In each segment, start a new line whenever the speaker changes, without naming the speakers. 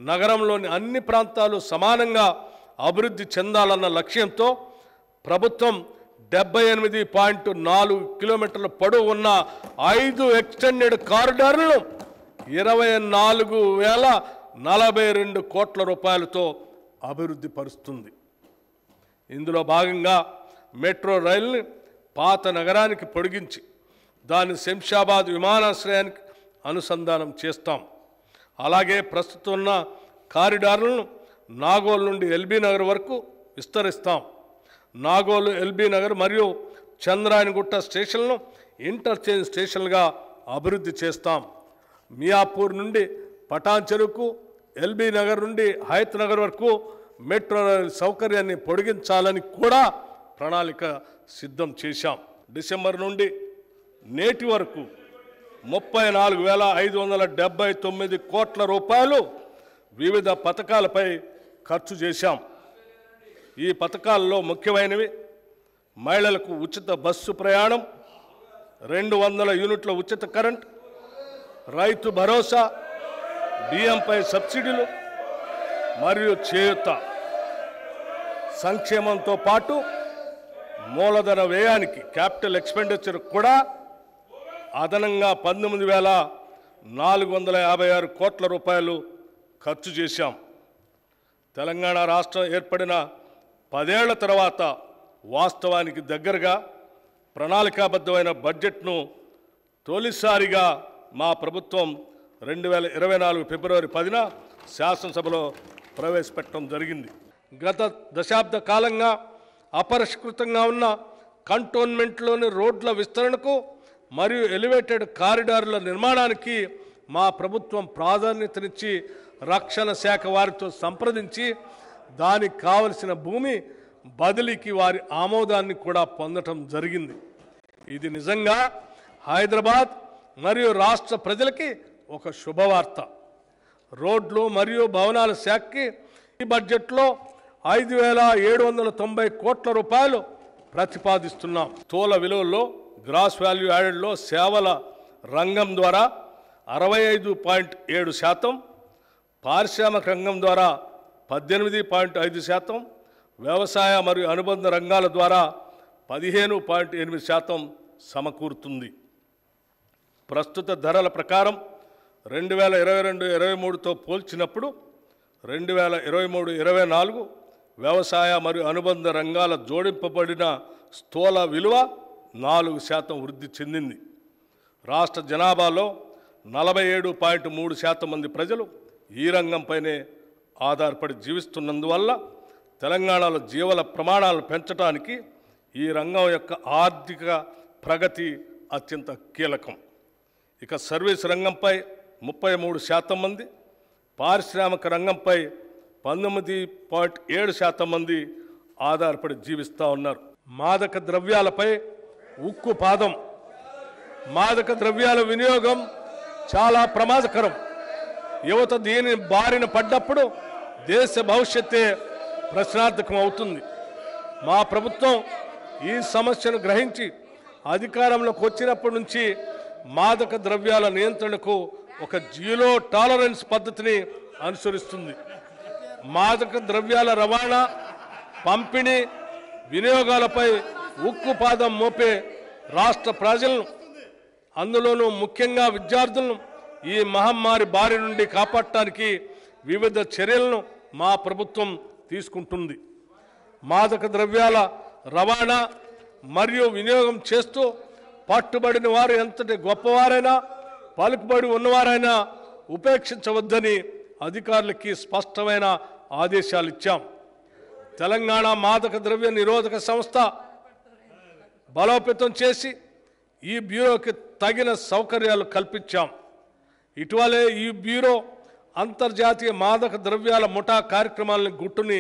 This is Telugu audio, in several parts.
నగరంలోని అన్ని ప్రాంతాలు సమానంగా అభివృద్ధి చెందాలన్న లక్ష్యంతో ప్రభుత్వం 78.4 కిలోమీటర్ల పొడవు ఉన్న 5 ఎక్స్టెండెడ్ కారిడార్లను 24,042 కోట్ల రూపాయలతో అభివృద్ధి పరుస్తుంది. ఇందులో భాగంగా మెట్రో రైలుని పాత నగరానికి పొడిగించి దాన్ని శంషాబాద్ విమానాశ్రయానికి అనుసంధానం చేస్తాం. అలాగే ప్రస్తుతం ఉన్న కారిడార్లను నాగోల్ నుండి ఎల్బీ నగర్ వరకు విస్తరిస్తాం. నాగోలు, ఎల్బీ నగర్ మరియు చంద్రాయనగుట్ట స్టేషన్లను ఇంటర్చేంజ్ స్టేషన్లుగా అభివృద్ధి చేస్తాం. మియాపూర్ నుండి పటాన్ చెరువుకు, ఎల్బీ నగర్ నుండి హయత్ నగర్ వరకు మెట్రో రైలు సౌకర్యాన్ని పొడిగించాలని కూడా ప్రణాళిక సిద్ధం చేశాం. డిసెంబర్ నుండి నేటి వరకు 34,579 కోట్ల రూపాయలు వివిధ పథకాలపై ఖర్చు చేశాం. ఈ పథకాల్లో ముఖ్యమైనవి మహిళలకు ఉచిత బస్సు ప్రయాణం, 200 యూనిట్ల ఉచిత కరెంట్, రైతు భరోసా, బియ్యంపై సబ్సిడీలు మరియు చేయూత. సంక్షేమంతో పాటు మూలధన వ్యయానికి క్యాపిటల్ ఎక్స్పెండిచర్ కూడా అదనంగా 19,456 కోట్ల రూపాయలు ఖర్చు చేశాం. తెలంగాణ రాష్ట్రం ఏర్పడిన 10 ఏళ్ల తర్వాత వాస్తవానికి దగ్గరగా ప్రణాళికాబద్ధమైన బడ్జెట్ను తొలిసారిగా మా ప్రభుత్వం 2024 ఫిబ్రవరి 10న శాసనసభలో ప్రవేశపెట్టడం జరిగింది. గత దశాబ్ద కాలంగా అపరిష్కృతంగా ఉన్న కంటోన్మెంట్లోని రోడ్ల విస్తరణకు మరియు ఎలివేటెడ్ కారిడార్ల నిర్మాణానికి మా ప్రభుత్వం ప్రాధాన్యతనిచ్చి రక్షణ శాఖ వారితో సంప్రదించి దానికి కావలసిన భూమి బదిలీకి వారి ఆమోదాన్ని కూడా పొందటం జరిగింది. ఇది నిజంగా హైదరాబాద్ మరియు రాష్ట్ర ప్రజలకి ఒక శుభవార్త. రోడ్లు మరియు భవనాల శాఖకి ఈ బడ్జెట్లో 5,790 కోట్ల రూపాయలు ప్రతిపాదిస్తున్నాం. స్థూల విలువల్లో గ్రాస్ వాల్యూ యాడెడ్లో సేవల రంగం ద్వారా 65.7%, పారిశ్రామిక రంగం ద్వారా 18.5%, వ్యవసాయ మరియు అనుబంధ రంగాల ద్వారా 15.8% సమకూరుతుంది. ప్రస్తుత ధరల ప్రకారం 2022-23తో పోల్చినప్పుడు 2023-24 వ్యవసాయ మరియు అనుబంధ రంగాల జోడింపబడిన స్థూల విలువ 4% వృద్ధి చెందింది. రాష్ట్ర జనాభాలో 47.3% మంది ప్రజలు ఈ రంగంపైనే ఆధారపడి జీవిస్తున్నందువల్ల తెలంగాణలో జీవన ప్రమాణాలను పెంచడానికి ఈ రంగం యొక్క ఆర్థిక ప్రగతి అత్యంత కీలకం. ఇక సర్వీస్ రంగంపై 33% మంది, పారిశ్రామిక రంగంపై 19.7% మంది ఆధారపడి జీవిస్తూ ఉన్నారు. మాదక ద్రవ్యాలపై ఉక్కు పాదం. మాదక ద్రవ్యాల వినియోగం చాలా ప్రమాదకరం. యువత దీని బారిన పడ్డప్పుడు దేశ భవిష్యత్తే ప్రశ్నార్థకం అవుతుంది. మా ప్రభుత్వం ఈ సమస్యను గ్రహించి అధికారంలోకి వచ్చినప్పటి నుంచి మాదక ద్రవ్యాల నియంత్రణకు ఒక జీరో టాలరెన్స్ పద్ధతిని అనుసరిస్తుంది. మాదక ద్రవ్యాల రవాణా, పంపిణీ, వినియోగాలపై ఉక్కు పాదం మోపే రాష్ట్ర ప్రజలను, అందులోనూ ముఖ్యంగా విద్యార్థులను ఈ మహమ్మారి బారి నుండి కాపాడటానికి వివిధ చర్యలను మా ప్రభుత్వం తీసుకుంటుంది. మాదక ద్రవ్యాల రవాణా మరియు వినియోగం చేస్తూ పట్టుబడిన వారు ఎంతటి గొప్పవారైనా, పలుకుబడి ఉన్నవారైనా ఉపేక్షించవద్దని అధికారులకి స్పష్టమైన ఆదేశాలు ఇచ్చాం. తెలంగాణ మాదక ద్రవ్య నిరోధక సంస్థ బలోపేతం చేసి ఈ బ్యూరోకి తగిన సౌకర్యాలు కల్పించాం. ఇటీవలే ఈ బ్యూరో అంతర్జాతీయ మాదక ద్రవ్యాల ముఠా కార్యక్రమాలను గుట్టుని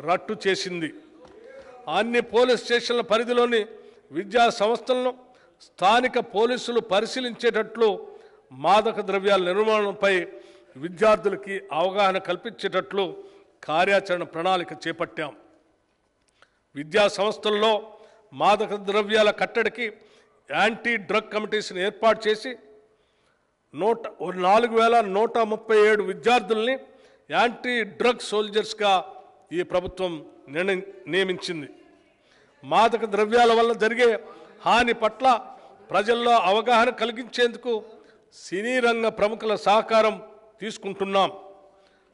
రట్టు చేసింది. అన్ని పోలీస్ స్టేషన్ల పరిధిలోని విద్యా సంస్థలను స్థానిక పోలీసులు పరిశీలించేటట్లు మాదక ద్రవ్యాల నిర్మూలనపై విద్యార్థులకి అవగాహన కల్పించేటట్లు కార్యాచరణ ప్రణాళిక చేపట్టాం. విద్యా సంస్థల్లో మాదక ద్రవ్యాల కట్టడికి యాంటీ డ్రగ్ కమిటీస్ని ఏర్పాటు చేసి 4,137 విద్యార్థుల్ని యాంటీ డ్రగ్ సోల్జర్స్గా ఈ ప్రభుత్వం నియమించింది. మాదక ద్రవ్యాల వల్ల జరిగే హాని పట్ల ప్రజల్లో అవగాహన కలిగించేందుకు సినీ రంగ ప్రముఖుల సహకారం తీసుకుంటున్నాం.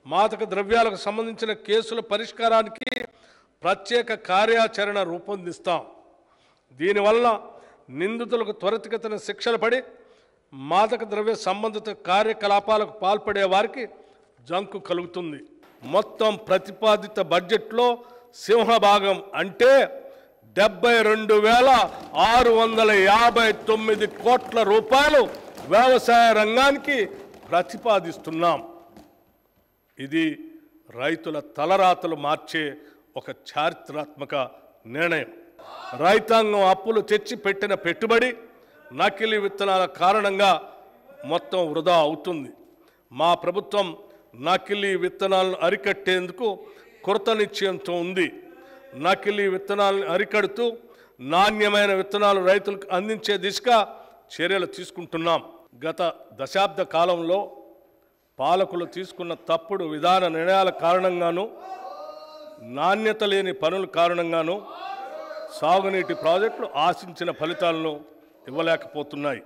మాదక ద్రవ్యాలకు సంబంధించిన కేసుల పరిష్కారానికి ప్రత్యేక కార్యాచరణ రూపొందిస్తాం. దీనివల్ల నిందితులకు త్వరితగతిన శిక్షలు పడి మాదక ద్రవ్య సంబంధిత కార్యకలాపాలకు పాల్పడే వారికి జంకు కలుగుతుంది. మొత్తం ప్రతిపాదిత బడ్జెట్లో సింహభాగం అంటే 72,659 కోట్ల రూపాయలు వ్యవసాయ రంగానికి ప్రతిపాదిస్తున్నాం. ఇది రైతుల తలరాతలు మార్చే ఒక చారిత్రాత్మక నిర్ణయం. రైతాంగం అప్పులు తెచ్చి పెట్టిన పెట్టుబడి నకిలీ విత్తనాల కారణంగా మొత్తం వృధా అవుతుంది. మా ప్రభుత్వం నకిలీ విత్తనాలను అరికట్టేందుకు కృత నిశ్చయంతో ఉంది. నకిలీ విత్తనాలను అరికడుతూ నాణ్యమైన విత్తనాలు రైతులకు అందించే దిశగా చర్యలు తీసుకుంటున్నాం. గత దశాబ్ద కాలంలో పాలకులు తీసుకున్న తప్పుడు విధాన నిర్ణయాల కారణంగాను, నాణ్యత లేని పనుల కారణంగాను సాగునీటి ప్రాజెక్టులు ఆశించిన ఫలితాలను ఇవ్వలేకపోతున్నాయి.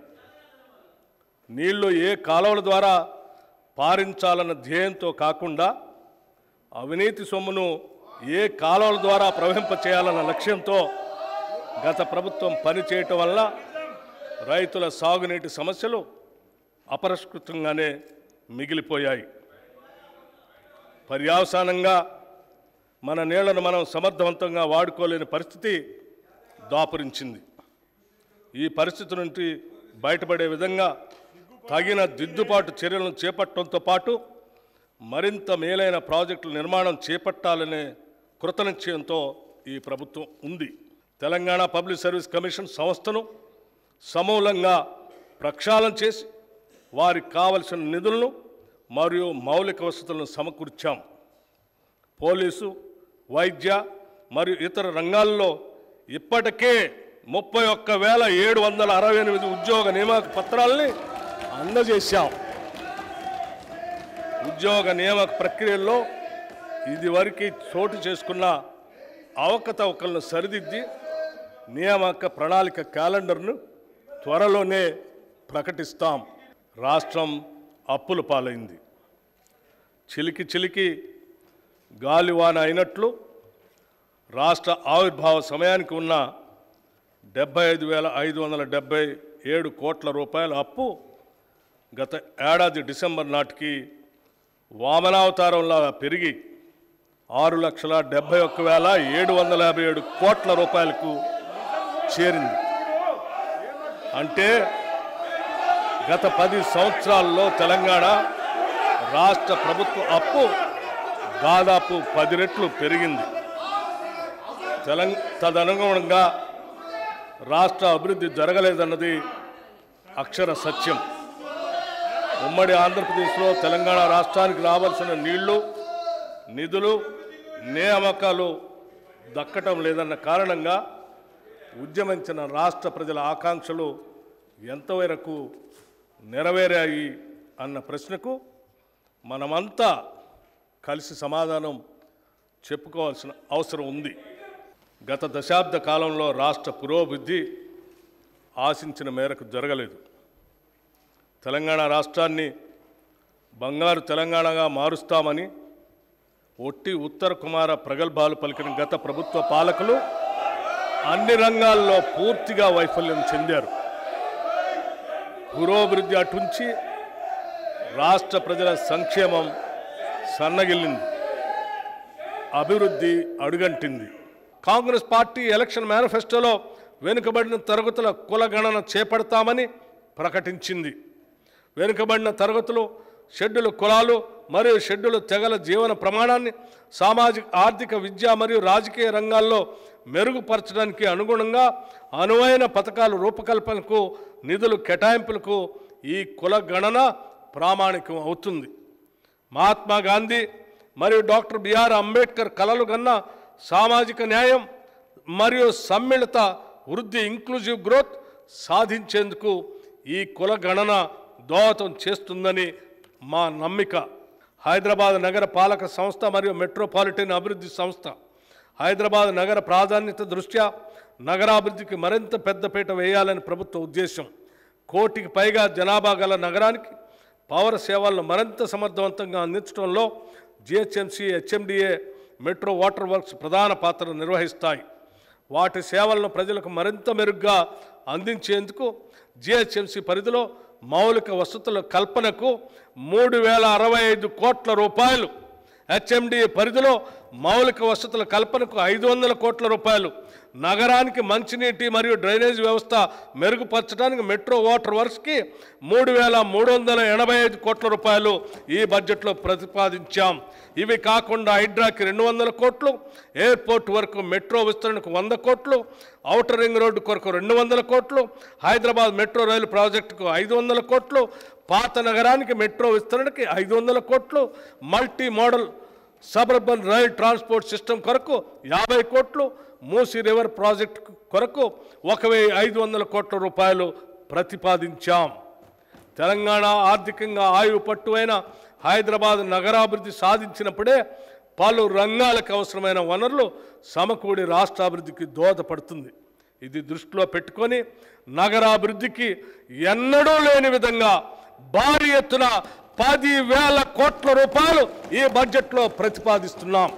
నీళ్లు ఏ కాలువల ద్వారా పారించాలన్న ధ్యేయంతో కాకుండా అవినీతి సొమ్మును ఏ కాలువల ద్వారా ప్రవహింపచేయాలన్న లక్ష్యంతో గత ప్రభుత్వం పనిచేయటం వల్ల రైతుల సాగునీటి సమస్యలు అపరిష్కృతంగానే మిగిలిపోయాయి. పర్యవసానంగా మన నీళ్లను మనం సమర్థవంతంగా వాడుకోలేని పరిస్థితి దాపురించింది. ఈ పరిస్థితి నుండి బయటపడే విధంగా తగిన దిద్దుబాటు చర్యలను చేపట్టడంతో పాటు మరింత మేలైన ప్రాజెక్టుల నిర్మాణం చేపట్టాలనే కృతనిశ్చయంతో ఈ ప్రభుత్వం ఉంది. తెలంగాణ పబ్లిక్ సర్వీస్ కమిషన్ సంస్థను సమూలంగా ప్రక్షాళన చేసి వారికి కావలసిన నిధులను మరియు మౌలిక వసతులను సమకూర్చాం. పోలీసు, వైద్య మరియు ఇతర రంగాల్లో ఇప్పటికే 31,768 ఉద్యోగ నియామక పత్రాలని అందజేశాం. ఉద్యోగ నియామక ప్రక్రియల్లో ఇదివరకు చోటు చేసుకున్న అవకతవకలను సరిదిద్ది నియామక ప్రణాళిక క్యాలెండర్ను త్వరలోనే ప్రకటిస్తాం. రాష్ట్రం అప్పుల పాలైంది. చిలికి చిలికి గాలివాన అయినట్లు రాష్ట్ర ఆవిర్భావ సమయానికి ఉన్న 75,577 కోట్ల రూపాయల అప్పు గత ఏడాది డిసెంబర్ నాటికి వామనావతారంలా పెరిగి 6,71,757 కోట్ల రూపాయలకు చేరింది. అంటే గత 10 సంవత్సరాల్లో తెలంగాణ రాష్ట్ర ప్రభుత్వ అప్పు దాదాపు 10 రెట్లు పెరిగింది. తదనుగుణంగా రాష్ట్ర అభివృద్ధి జరగలేదన్నది అక్షర సత్యం. ఉమ్మడి ఆంధ్రప్రదేశ్లో తెలంగాణ రాష్ట్రానికి రావాల్సిన నీళ్లు, నిధులు, నియామకాలు దక్కటం లేదన్న కారణంగా ఉద్యమించిన రాష్ట్ర ప్రజల ఆకాంక్షలు ఎంతవరకు నెరవేరాయి అన్న ప్రశ్నకు మనమంతా కలిసి సమాధానం చెప్పుకోవాల్సిన అవసరం ఉంది. గత దశాబ్ద కాలంలో రాష్ట్ర పురోభివృద్ధి ఆశించిన మేరకు జరగలేదు. తెలంగాణ రాష్ట్రాన్ని బంగారు తెలంగాణగా మారుస్తామని ఒట్టి ఉత్తర కుమార ప్రగల్భాలు పలికిన గత ప్రభుత్వ పాలకులు అన్ని రంగాల్లో పూర్తిగా వైఫల్యం చెందారు. పురోభివృద్ధి అటుంచి రాష్ట్ర ప్రజల సంక్షేమం సన్నగిల్లింది, అభివృద్ధి అడుగంటింది. కాంగ్రెస్ పార్టీ ఎలక్షన్ మేనిఫెస్టోలో వెనుకబడిన తరగతుల కులగణన చేపడతామని ప్రకటించింది. వెనుకబడిన తరగతులు, షెడ్యూల్ కులాలు మరియు షెడ్యూల్ తెగల జీవన ప్రమాణాన్ని సామాజిక, ఆర్థిక, విద్య మరియు రాజకీయ రంగాల్లో మెరుగుపరచడానికి అనుగుణంగా అనువైన పథకాల రూపకల్పనకు, నిధుల కేటాయింపులకు ఈ కుల గణన ప్రామాణికం అవుతుంది. మహాత్మా గాంధీ మరియు డాక్టర్ బిఆర్ అంబేద్కర్ కలలు కన్న సామాజిక న్యాయం మరియు సమ్మిళిత వృద్ధి, ఇంక్లూజివ్ గ్రోత్ సాధించేందుకు ఈ కుల గణన దోహదం చేస్తుందని మా నమ్మిక. హైదరాబాద్ నగర పాలక సంస్థ మరియు మెట్రోపాలిటన్ అభివృద్ధి సంస్థ హైదరాబాద్ నగర ప్రాధాన్యత దృష్ట్యా నగరాభివృద్ధికి మరింత పెద్దపీట వేయాలని ప్రభుత్వ ఉద్దేశం. 1 కోటికి పైగా జనాభా గల నగరానికి పౌర సేవలను మరింత సమర్థవంతంగా అందించడంలో GHMC, HMDA, metro water works ప్రధాన పాత్ర నిర్వహిస్తాయి. వాటి సేవలను ప్రజలకు మరింత మెరుగ్గా అందించేందుకు జిహెచ్ఎంసీ పరిధిలో మౌలిక వసతుల కల్పనకు 3065 కోట్ల రూపాయలు, హెచ్ఎండిఏ పరిధిలో మౌలిక వసతుల కల్పనకు 500 కోట్ల రూపాయలు, నగరానికి మంచినీటి మరియు డ్రైనేజ్ వ్యవస్థ మెరుగుపరచడానికి మెట్రో వాటర్ వర్క్స్కి 3385 కోట్ల రూపాయలు ఈ బడ్జెట్లో ప్రతిపాదించాం. ఇవి కాకుండా హైడ్రాకి 200 కోట్లు, ఎయిర్పోర్ట్ వరకు మెట్రో విస్తరణకు 100 కోట్లు, ఔటర్ రింగ్ రోడ్డు కొరకు 200 కోట్లు, హైదరాబాద్ మెట్రో రైలు ప్రాజెక్టుకు 500 కోట్లు, పాత నగరానికి మెట్రో విస్తరణకి 500 కోట్లు, multi modal suburban rail transport system కొరకు 50 కోట్లు, మూసీ రివర్ ప్రాజెక్టు కొరకు 1500 కోట్ల రూపాయలు ప్రతిపాదించాం. తెలంగాణ ఆర్థికంగా ఆయువు పట్టువైన హైదరాబాద్ నగరాభివృద్ధి సాధించినప్పుడే పలు రంగాలకు అవసరమైన వనరులు సమకూడి రాష్ట్రాభివృద్ధికి దోహదపడుతుంది. ఇది దృష్టిలో పెట్టుకొని నగరాభివృద్ధికి ఎన్నడూ లేని విధంగా భారీ ఎత్తున 10,000 కోట్ల రూపాయలు ఈ బడ్జెట్లో ప్రతిపాదిస్తున్నాం.